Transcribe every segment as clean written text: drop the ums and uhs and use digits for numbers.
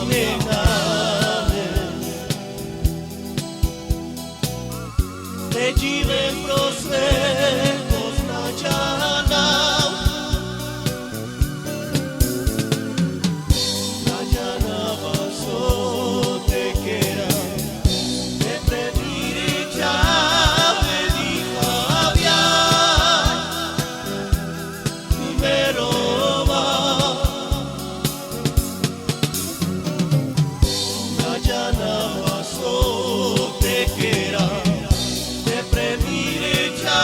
mename, te živem prosve poznačana, nađana vas otekera, te prediriča vedika vjaj, mi verova, nađana vas otekera, te prediriča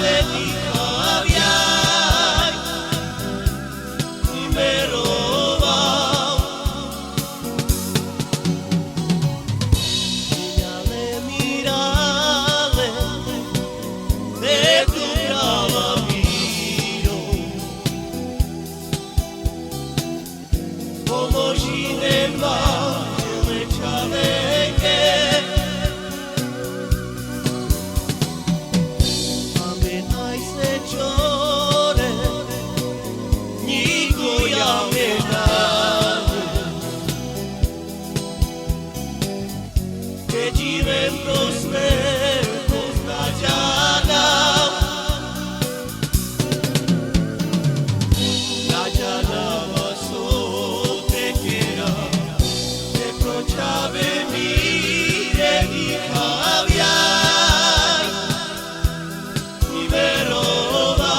vedika vjaj, mi verova, mirale, mirale, de tu brava miro, pomoži nema čoveke, ame najsrećore, nikoja mename, te živem prosve poznačana, nađana vas otekera, te pročave mire diha vjaj, mi verova,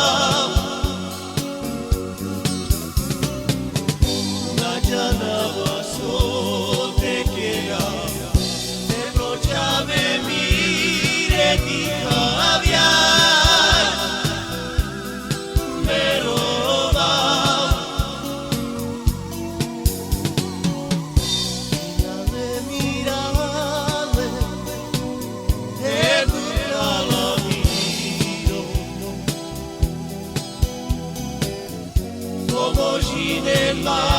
nađana vas otekera, te pročave mire diha vjaj, verova, mirale, educala miro, pomoži nema